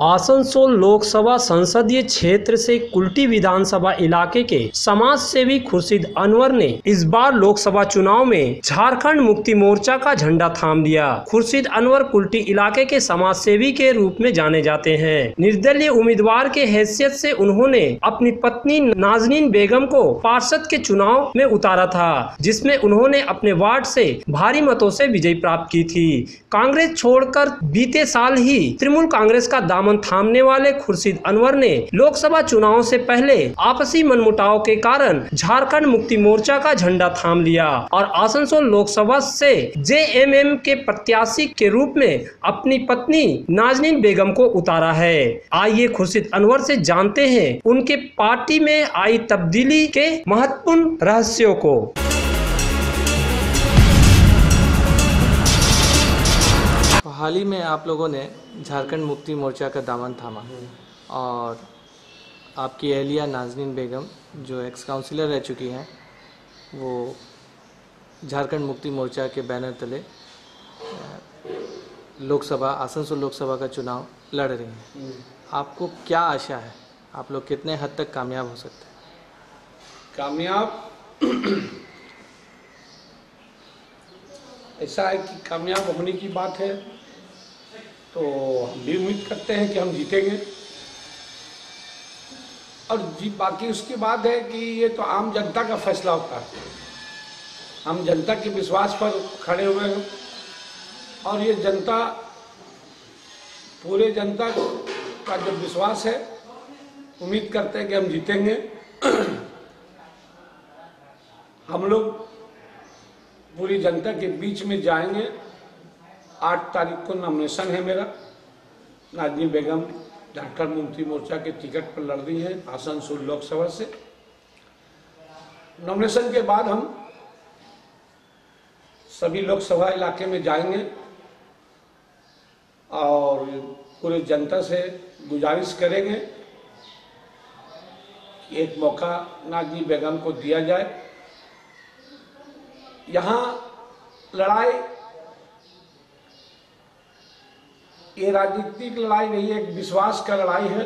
आसनसोल लोकसभा संसदीय क्षेत्र से कुल्टी विधानसभा इलाके के समाज सेवी खुर्शीद अनवर ने इस बार लोकसभा चुनाव में झारखंड मुक्ति मोर्चा का झंडा थाम लिया। खुर्शीद अनवर कुल्टी इलाके के समाज सेवी के रूप में जाने जाते हैं। निर्दलीय उम्मीदवार के हैसियत से उन्होंने अपनी पत्नी नाजनीन बेगम को पार्षद के चुनाव में उतारा था, जिसमें उन्होंने अपने वार्ड से भारी मतों से विजय प्राप्त की थी। कांग्रेस छोड़कर बीते साल ही तृणमूल कांग्रेस का दामन थामने वाले खुर्शीद अनवर ने लोकसभा चुनाव से पहले आपसी मनमुटाव के कारण झारखंड मुक्ति मोर्चा का झंडा थाम लिया और आसनसोल लोकसभा से जेएमएम के प्रत्याशी के रूप में अपनी पत्नी नाजनीन बेगम को उतारा है। आइए खुर्शीद अनवर से जानते हैं उनके पार्टी में आई तब्दीली के महत्वपूर्ण रहस्यों को। हाल ही में आप लोगों ने झारखंड मुक्ति मोर्चा का दामन थामा और आपकी अहलिया नाजनीन बेगम जो एक्स काउंसिलर रह चुकी हैं, वो झारखंड मुक्ति मोर्चा के बैनर तले लोकसभा आसनसोल लोकसभा का चुनाव लड़ रही हैं। आपको क्या आशा है, आप लोग कितने हद तक कामयाब हो सकते हैं? कामयाब ऐसा है कि कामयाब होने की बात है तो हम भी उम्मीद करते हैं कि हम जीतेंगे और बाकी उसकी बात है कि ये तो आम जनता का फैसला होता है। हम जनता के विश्वास पर खड़े हुए हैं और ये जनता, पूरे जनता का जो विश्वास है, उम्मीद करते हैं कि हम जीतेंगे। हम लोग पूरी जनता के बीच में जाएंगे। 8 तारीख को नॉमिनेशन है मेरा। नाजनीन बेगम झारखंड मुक्ति मोर्चा के टिकट पर लड़ रही है आसनसोल लोकसभा से। नॉमिनेशन के बाद हम सभी लोकसभा इलाके में जाएंगे और पूरे जनता से गुजारिश करेंगे कि एक मौका नाजनीन बेगम को दिया जाए। यहाँ लड़ाई, ये राजनीतिक लड़ाई नहीं है, एक विश्वास का लड़ाई है।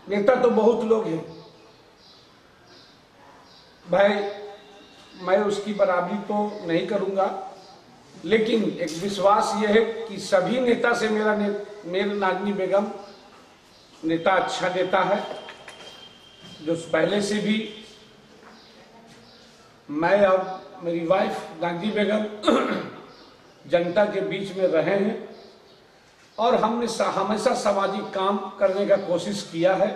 नेता तो बहुत लोग हैं भाई, मैं उसकी बराबरी तो नहीं करूंगा, लेकिन एक विश्वास ये है कि सभी नेता से मेरा नाजनीन बेगम नेता अच्छा नेता है, जो पहले से भी मैं और मेरी वाइफ नाजनीन बेगम जनता के बीच में रहे हैं और हमने हमेशा सामाजिक काम करने का कोशिश किया है।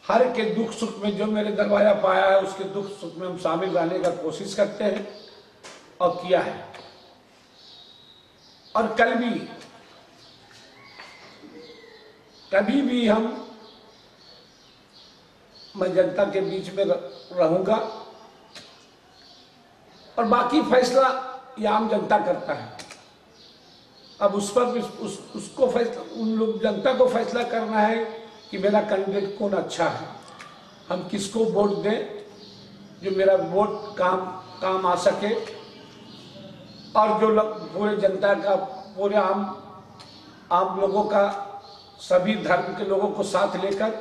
हर के दुख सुख में जो मेरे दरवाजा पाया है, उसके दुख सुख में हम शामिल रहने का कोशिश करते हैं और किया है। और कभी भी मैं जनता के बीच में रहूंगा और बाकी फैसला ये आम जनता करता है। अब उस पर उसको फैसला, उन लोग जनता को फैसला करना है कि मेरा कैंडिडेट कौन अच्छा है, हम किसको वोट दें जो मेरा वोट काम आ सके और जो पूरे जनता का, पूरे आम लोगों का, सभी धर्म के लोगों को साथ लेकर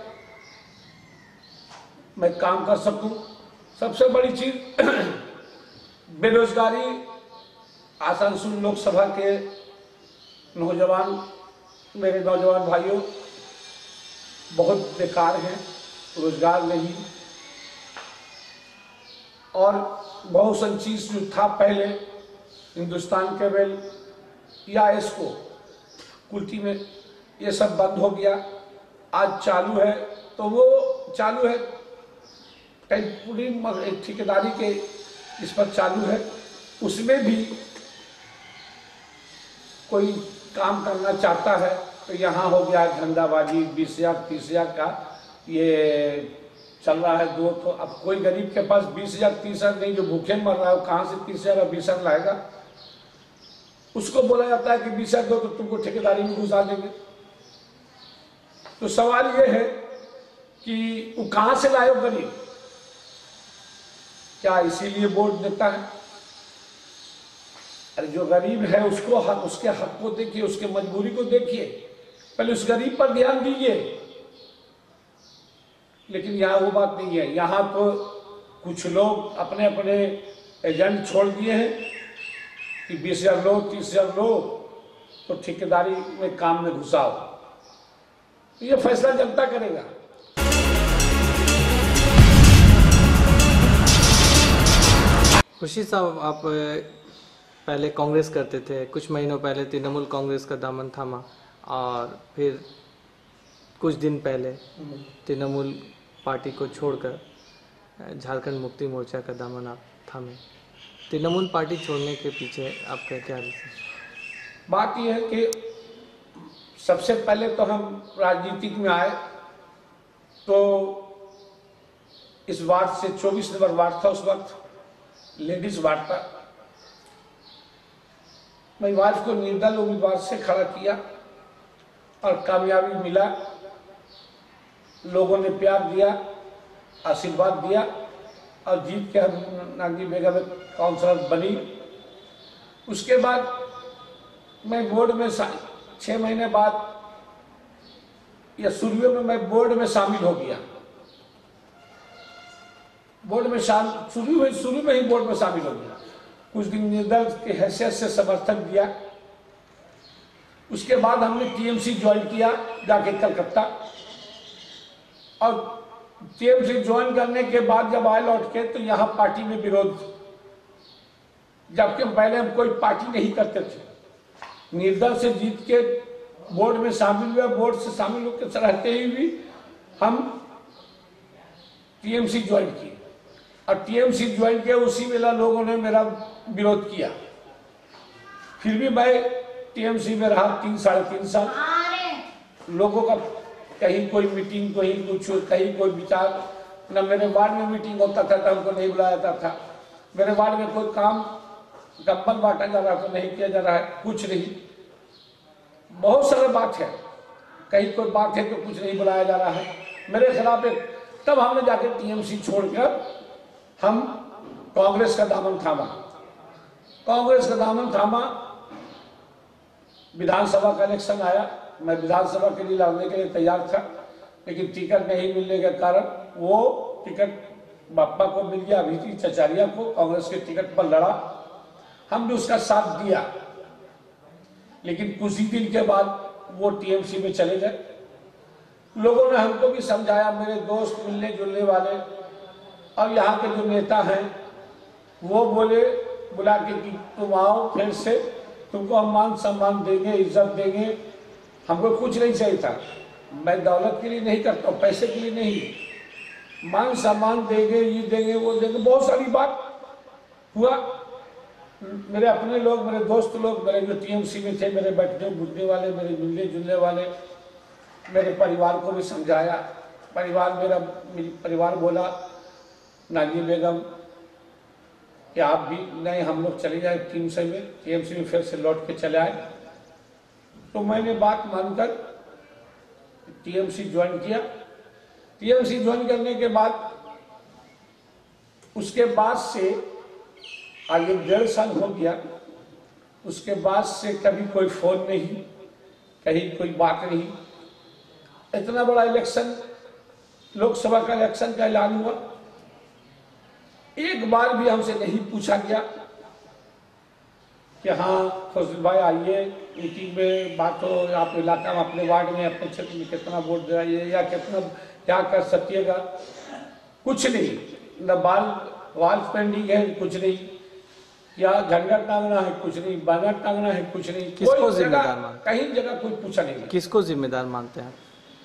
मैं काम कर सकूं। सबसे बड़ी चीज बेरोजगारी, आसनसोल लोकसभा के मेरे नौजवान भाइयों बहुत बेकार हैं, रोजगार नहीं और बहुत सी चीज जो था पहले हिंदुस्तान केबल या इसको कुल्टी में, ये सब बंद हो गया। आज चालू है, तो वो चालू है कई पूरी ठेकेदारी के इस पर चालू है। उसमें भी कोई काम करना चाहता है तो यहाँ हो गया धंधाबाजी, 20,000 30,000 का ये चल रहा है दो। तो अब कोई गरीब के पास 20,000 30,000 नहीं, जो भूखे मर रहा है, कहाँ से 30,000 और 20,000 लाएगा? उसको बोला जाता है कि 20,000 दो तो तुमको ठेकेदारी में घुसा देंगे। तो सवाल ये है कि वो कहाँ से लाए गरीब? क्या इसीलिए वोट देता है? अरे जो गरीब है उसको हक, उसके हक को देखिए, उसके मजबूरी को देखिए, पहले उस गरीब पर ध्यान दीजिए। लेकिन यहाँ वो बात नहीं है। यहाँ तो कुछ लोग अपने अपने एजेंट छोड़ दिए हैं कि 20,000 लो, 30,000 लो तो ठेकेदारी में काम में घुसाओ। तो ये फैसला जनता करेगा। खुर्शीद साहब, आप पहले कांग्रेस करते थे, कुछ महीनों पहले तृणमूल कांग्रेस का दामन थामा और फिर कुछ दिन पहले तृणमूल पार्टी को छोड़कर झारखंड मुक्ति मोर्चा का दामन आप थामे। तृणमूल पार्टी छोड़ने के पीछे आपका क्या रीज़न? बात यह है कि सबसे पहले तो हम राजनीतिक में आए तो इस वार्ड से 24 नंबर वार्ड था, उस वक्त लेडीज वार्ड था। मैं वार्ड को निर्दल उम्मीदवार से खड़ा किया और कामयाबी मिला। लोगों ने प्यार दिया, आशीर्वाद दिया और जीत के नाज़नीन बेगम काउंसलर बनी। उसके बाद मैं बोर्ड में 6 महीने बाद या शुरू में मैं बोर्ड में शामिल हो गया। बोर्ड में शुरू में ही बोर्ड में शामिल हो गया। कुछ दिन निर्दल के हैसियत से समर्थन दिया। उसके बाद हमने टीएमसी ज्वाइन किया जाके कलकत्ता, और टीएमसी ज्वाइन करने के बाद जब आए लौट के तो यहाँ पार्टी में विरोध, जबकि पहले हम कोई पार्टी नहीं करते थे। निर्दल से जीत के बोर्ड में शामिल हुआ, बोर्ड से शामिल होकर रहते ही भी हम टीएमसी ज्वाइन किए और टीएमसी ज्वाइन किया। उसी वेला लोगों ने मेरा विरोध किया, फिर भी मैं टीएमसी में रहा 3 साढ़े 3 साल। लोगों का कहीं कोई मीटिंग, कहीं कुछ, कहीं कोई विचार, न मेरे वार्ड में मीटिंग होता था तो हमको नहीं बुलाया जाता था। मेरे वार्ड में कोई काम कंबल बांटा जा रहा तो नहीं किया जा रहा है, कुछ नहीं। बहुत सारे बात है, कहीं कोई बात है तो कुछ नहीं बुलाया जा रहा है मेरे खिलाफ। तब हमने जाके टीएमसी छोड़कर हम कांग्रेस का दामन थामा। कांग्रेस का दामन थामा, विधानसभा का इलेक्शन आया, मैं विधानसभा के लिए लड़ने के लिए तैयार था, लेकिन टिकट नहीं मिलने के कारण वो टिकट बापा को मिल गया, अभिजीत चचारिया को। कांग्रेस के टिकट पर लड़ा, हमने उसका साथ दिया। लेकिन कुछ ही दिन के बाद वो टीएमसी में चले गए। लोगों ने हमको भी समझाया, मेरे दोस्त मिलने जुलने वाले और यहाँ के जो नेता हैं वो बुला के कि तुम आओ फिर से, तुमको हम मान सम्मान देंगे, इज्जत देंगे। हमको कुछ नहीं चाहिए था, मैं दौलत के लिए नहीं करता हूँ, पैसे के लिए नहीं। मान सम्मान देंगे, ये देंगे, वो देंगे, बहुत सारी बात हुआ। मेरे अपने लोग, मेरे दोस्त लोग, मेरे जो टीएमसी में थे, मेरे बैठने बुझने वाले, मेरे मिलने जुलने वाले, मेरे परिवार को भी समझाया। मेरी परिवार बोला, नाज़नीन बेगम कि आप भी नहीं, हम लोग चले जाए टीएमसी में फिर से लौट के चले आए। तो मैंने बात मानकर टीएमसी ज्वाइन किया। टीएमसी ज्वाइन करने के बाद उसके बाद से आगे 1.5 साल हो गया। उसके बाद से कभी कोई फोन नहीं, कहीं कोई बात नहीं। इतना बड़ा इलेक्शन, लोकसभा का इलेक्शन का ऐलान हुआ, एक बार भी हमसे नहीं पूछा गया कि हाँ खुर्शीद भाई आइए मीटिंग में बात हो, आप इलाका में, अपने वार्ड में, अपने क्षेत्र में कितना वोट दिलाइए या कितना क्या कर सकिएगा। कुछ नहीं, न वाल पेंडिंग है, कुछ नहीं, या झंडा टांगना है, कुछ नहीं, बैनर टांगना है, कुछ नहीं। किसको जिम्मेदार मानते? कहीं जगह कोई पूछा नहीं। किसको जिम्मेदार मानते हैं?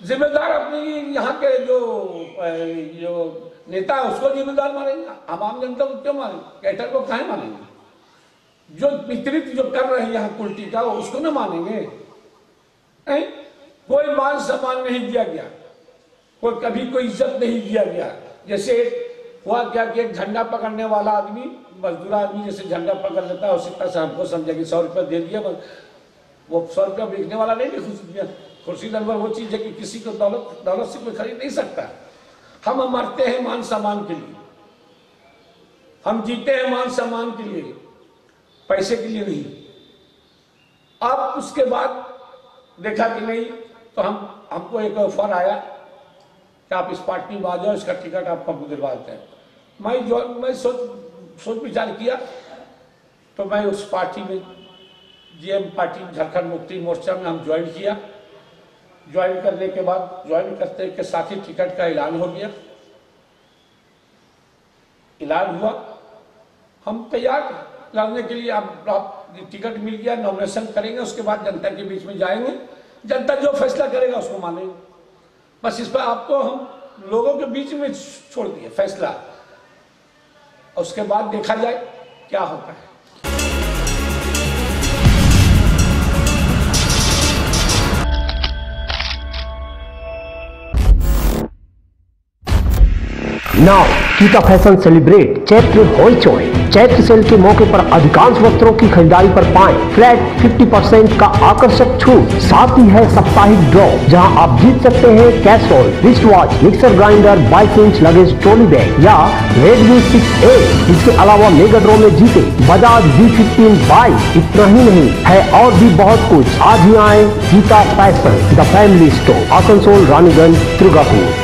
जिम्मेदार अपने यहाँ के जो नेता है उसको जिम्मेदार मानेंगे। आम जनता को क्यों मानेंगे? कैटर को कहाँ मानेंगे? जो वितरित जो कर रहे हैं यहाँ कुल्टी का, उसको ना मानेंगे? कोई मान सम्मान नहीं दिया गया, कोई कभी कोई इज्जत नहीं दिया गया। जैसे हुआ क्या कि एक झंडा पकड़ने वाला आदमी, मजदूर आदमी जैसे झंडा पकड़ लेता है, उसी तरह से हमको समझा कि 100 रुपया दे दिया, वो 100 रुपया बेचने वाला नहीं दिया। खुर्शीद अनवर वो चीज है कि किसी को दौलत से कोई खरीद नहीं सकता। हम मरते हैं मान सम्मान के लिए, हम जीते हैं मान सम्मान के लिए। पैसे के लिए नहीं। अब उसके बाद देखा कि नहीं, तो हमको एक ऑफर आया कि आप इस पार्टी में आ जाओ, इसका टिकट आपको हम दिलवा देते हैं। मैं सोच विचार किया, तो मैं उस पार्टी में जीएम पार्टी झारखंड मुक्ति मोर्चा में हम ज्वाइन किया। ज्वाइन करने के बाद ज्वाइन करते के साथ ही टिकट का ऐलान हो गया। ऐलान हुआ, हम तैयार लड़ने के लिए। आप टिकट मिल गया, नॉमिनेशन करेंगे, उसके बाद जनता के बीच में जाएंगे, जनता जो फैसला करेगा उसको मानेंगे। बस इस पर आपको हम लोगों के बीच में छोड़ दिए फैसला, उसके बाद देखा जाए क्या होता है। Now Geeta fashion celebrate Chaitra होइचोय। चैत्र सेल के मौके पर अधिकांश वस्त्रों की खरीदारी पर पाएं फ्लैट 50% का आकर्षक छूट। साथ ही है साप्ताहिक ड्रॉ, जहां आप जीत सकते हैं casserole, wrist watch, mixer grinder, 22 inch luggage trolley bag या रेडमी 6A। इसके अलावा मेगा ड्रॉ में जीते बजाज V15 बाइक। इतना ही नहीं है और भी बहुत कुछ। आज ही आए Gita fashion the family store, Asansol, Raniganj, Durgapur.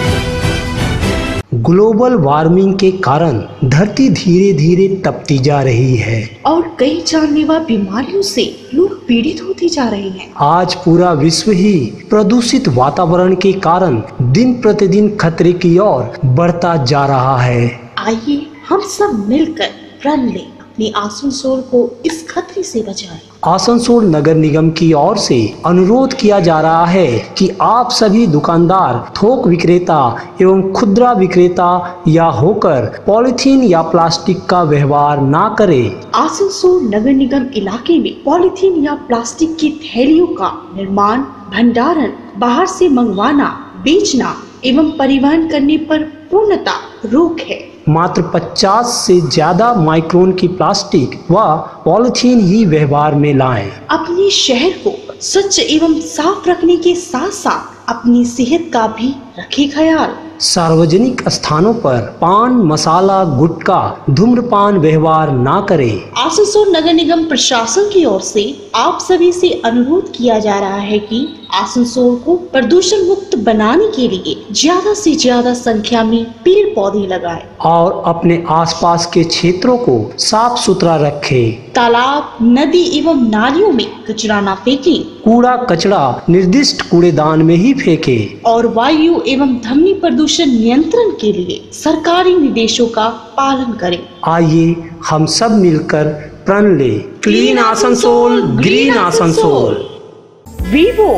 Global warming के कारण धरती धीरे धीरे तपती जा रही है और कई जानलेवा बीमारियों से लोग पीड़ित होते जा रहे हैं। आज पूरा विश्व ही प्रदूषित वातावरण के कारण दिन प्रतिदिन खतरे की ओर बढ़ता जा रहा है। आइए हम सब मिलकर प्रण लें, अपने आसनसोल को इस खतरे से बचाएं। आसनसोल नगर निगम की ओर से अनुरोध किया जा रहा है कि आप सभी दुकानदार, थोक विक्रेता एवं खुदरा विक्रेता या होकर पॉलिथीन या प्लास्टिक का व्यवहार ना करें। आसनसोल नगर निगम इलाके में पॉलिथीन या प्लास्टिक की थैलियों का निर्माण, भंडारण, बाहर से मंगवाना, बेचना एवं परिवहन करने पर पूर्णतः रोक है। मात्र 50 से ज्यादा माइक्रोन की प्लास्टिक व पॉलिथीन ही व्यवहार में लाएं। अपने शहर को स्वच्छ एवं साफ रखने के साथ साथ अपनी सेहत का भी रखें ख्याल। सार्वजनिक स्थानों पर पान मसाला गुटखा धूम्रपान व्यवहार ना करें। आसनसोल नगर निगम प्रशासन की ओर से आप सभी से अनुरोध किया जा रहा है कि आसनसोल को प्रदूषण मुक्त बनाने के लिए ज्यादा से ज्यादा संख्या में पेड़ पौधे लगाएं और अपने आसपास के क्षेत्रों को साफ सुथरा रखें। तालाब, नदी एवं नालियों में कचरा न फेंकें। कूड़ा कचरा निर्दिष्ट कूड़ेदान में ही फेंकें और वायु एवं ध्वनि प्रदूषण नियंत्रण के लिए सरकारी निर्देशों का पालन करें। आइए हम सब मिलकर प्रण ले। Clean Asansol, green Asansol. Vivo,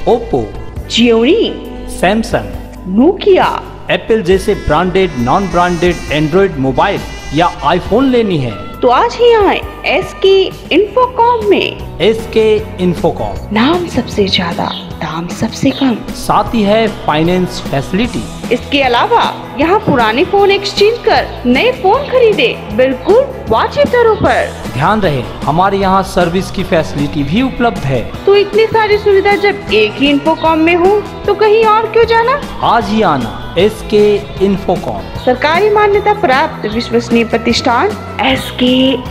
Oppo, Gionee, Samsung, Nokia, Apple जैसे branded non branded android mobile या आईफोन लेनी है तो आज ही आए SK इन्फोकॉम में। SK इन्फोकॉम, नाम सबसे ज्यादा, दाम सबसे कम, साथ ही है फाइनेंस फैसिलिटी। इसके अलावा यहाँ पुराने फोन एक्सचेंज कर नए फोन खरीदे बिल्कुल वाजिब दरों पर। ध्यान रहे हमारे यहाँ सर्विस की फैसिलिटी भी उपलब्ध है। तो इतनी सारी सुविधा जब एक ही इन्फोकॉम में हो तो कहीं और क्यों जाना। आज ही आना SK इन्फोकॉम, सरकारी मान्यता प्राप्त विश्वसनीय प्रतिष्ठान SK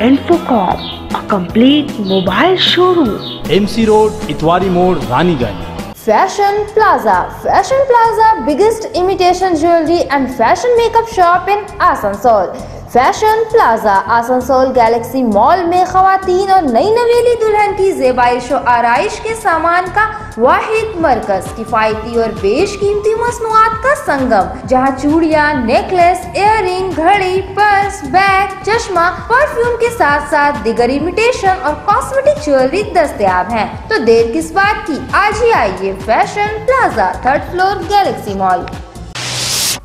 Infocom, a complete mobile showroom, MC road, Itwari मोड़, Raniganj. Fashion Plaza. Fashion Plaza, biggest imitation jewelry and fashion makeup shop in Asansol. Fashion plaza Asansol Galaxy mall में खवातीन और नई नवेली दुल्हन की ज़ेबाइश और आराइश के सामान का वाहिद मरकज, किफ़ायती और बेशकीमती मसनूआत का संगम, जहां चूड़ियां, नेकलेस, इयररिंग, घड़ी, पर्स, बैग, चश्मा, परफ्यूम के साथ साथ दिगर इमिटेशन और कॉस्मेटिक ज्वेलरी दस्तयाब हैं। तो देर किस बात की, आज ही आइए fashion plaza, 3rd floor, Galaxy mall.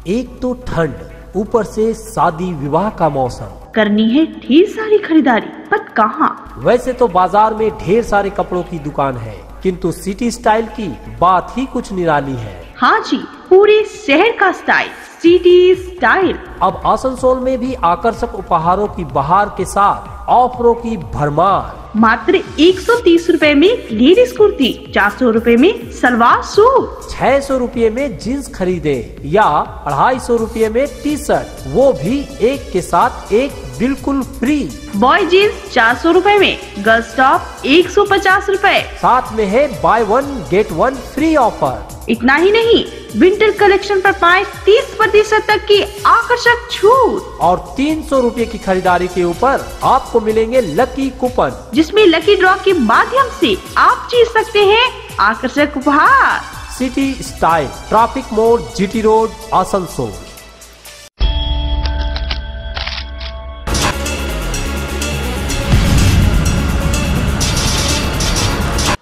एक तो ठंड, ऊपर से शादी विवाह का मौसम, करनी है ढेर सारी खरीदारी, पर कहाँ? वैसे तो बाजार में ढेर सारे कपड़ों की दुकान है, किंतु सिटी स्टाइल की बात ही कुछ निराली है। हाँ जी, पूरे शहर का स्टाइल, सिटी स्टाइल। अब आसनसोल में भी आकर्षक उपहारों की बहार के साथ ऑफरों की भरमार। मात्र 130 रुपए में लेडीज कुर्ती, 400 रुपए में सलवार सूट, 600 रुपए में जींस खरीदे या 250 रुपए में टी शर्ट, वो भी एक के साथ एक बिल्कुल फ्री। बॉय जीन्स 400 रुपए में, गर्ल्स टॉप 150 रुपए। साथ में है बाय 1 गेट 1 फ्री ऑफर। इतना ही नहीं, विंटर कलेक्शन पर पाएं 30% तक की आकर्षक छूट और 300 रुपए की खरीदारी के ऊपर आपको मिलेंगे लकी कूपन, जिसमें लकी ड्रॉ के माध्यम से आप जीत सकते हैं आकर्षक उपहार। सिटी स्टाइल, ट्रैफिक मोड़, जीटी रोड, आसनसोल।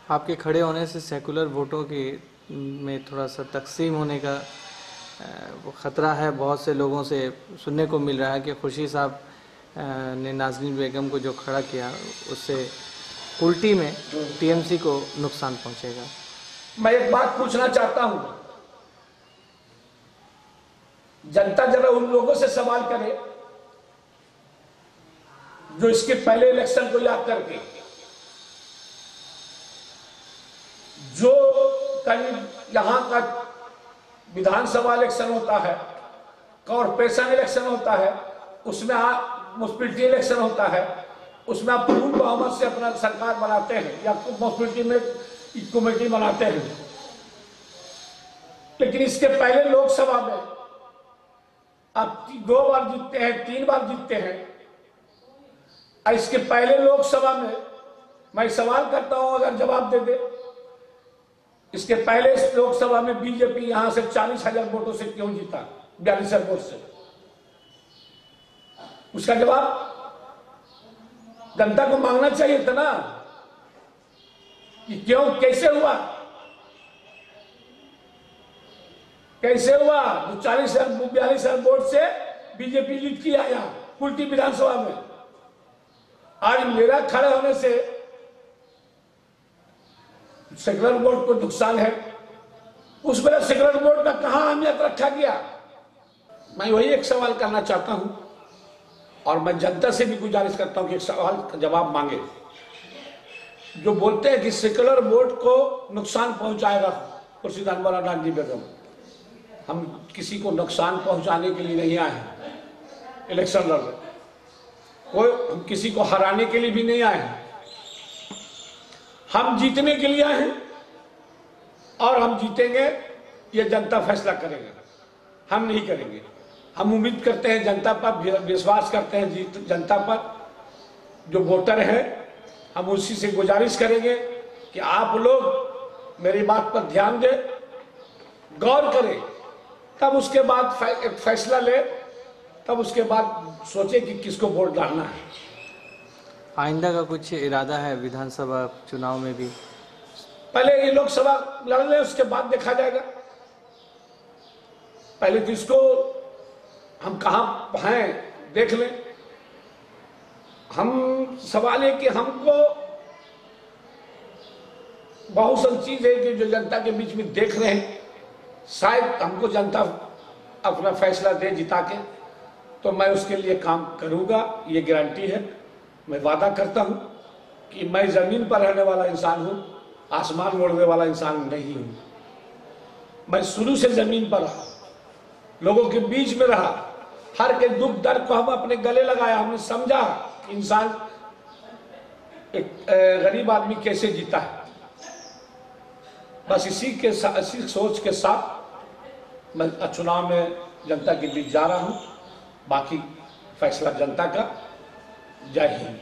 आपके खड़े होने से सेकुलर वोटों की में थोड़ा सा तकसीम होने का वो ख़तरा है। बहुत से लोगों से सुनने को मिल रहा है कि खुर्शीद साहब ने नाज़नीन बेगम को जो खड़ा किया उससे उल्टी में टीएमसी को नुकसान पहुंचेगा। मैं एक बात पूछना चाहता हूं, जनता जरा उन लोगों से सवाल करे जो इसके पहले इलेक्शन को याद करके, जो कहीं यहां का विधानसभा इलेक्शन होता है, कॉर्पोरेशन इलेक्शन होता है, उसमें म्युनिसिपैलिटी इलेक्शन होता है, उसमें आप पूर्ण बहुमत से अपना सरकार बनाते हैं या म्युनिसिपैलिटी में कमेटी बनाते हैं। लेकिन इसके पहले लोकसभा में आप 2 बार जीतते हैं, 3 बार जीतते हैं। इसके पहले लोकसभा में मैं सवाल करता हूं, अगर जवाब दे दे, इसके पहले लोकसभा में बीजेपी यहां से 40,000 वोटों से क्यों जीता, 42 वोट से? उसका जवाब जनता को मांगना चाहिए था ना कि क्यों, कैसे हुआ, कैसे हुआ? 42,000 वोट से बीजेपी जीत के आया कुल्टी विधानसभा में। आज मेरा खड़े होने से सेकुलर वोट को नुकसान है। उस पर सेकुलर वोट का कहां अहमियत रखा गया? मैं वही एक सवाल करना चाहता हूं और मैं जनता से भी गुजारिश करता हूं कि एक सवाल का जवाब मांगे। जो बोलते हैं कि सेकुलर वोट को नुकसान पहुंचाएगा खुर्शीद अनवर और नाज़नीन बेगम, हम किसी को नुकसान पहुंचाने के लिए नहीं आए हैं इलेक्शन लड़ने, कोई हम किसी को हराने के लिए भी नहीं आए हैं, हम जीतने के लिए आए हैं और हम जीतेंगे, ये जनता फैसला करेगा, हम नहीं करेंगे। हम उम्मीद करते हैं जनता पर, विश्वास करते हैं जनता पर, जो वोटर है। हम उसी से गुजारिश करेंगे कि आप लोग मेरी बात पर ध्यान दें, गौर करें, तब उसके बाद एक फैसला ले, तब उसके बाद सोचे कि किसको वोट डालना है। आइंदा का कुछ इरादा है विधानसभा चुनाव में भी? पहले ये लोकसभा लड़ लें, उसके बाद देखा जाएगा। पहले तो इसको हम कहां हैं देख लें। हम सवाल है कि हमको बहुत सी चीज है कि जो जनता के बीच में देख रहे हैं, शायद हमको जनता अपना फैसला दे जिता के, तो मैं उसके लिए काम करूंगा, ये गारंटी है। मैं वादा करता हूं कि मैं जमीन पर रहने वाला इंसान हूं, आसमान ओढ़ने वाला इंसान नहीं हूं। मैं शुरू से जमीन पर रहा, लोगों के बीच में रहा, हर के दुख दर्द को हम अपने गले लगाया। हमने समझा इंसान, एक गरीब आदमी कैसे जीता है। बस इसी सोच के साथ मैं चुनाव में जनता के बीच जा रहा हूं। बाकी फैसला जनता का। जय हिंद।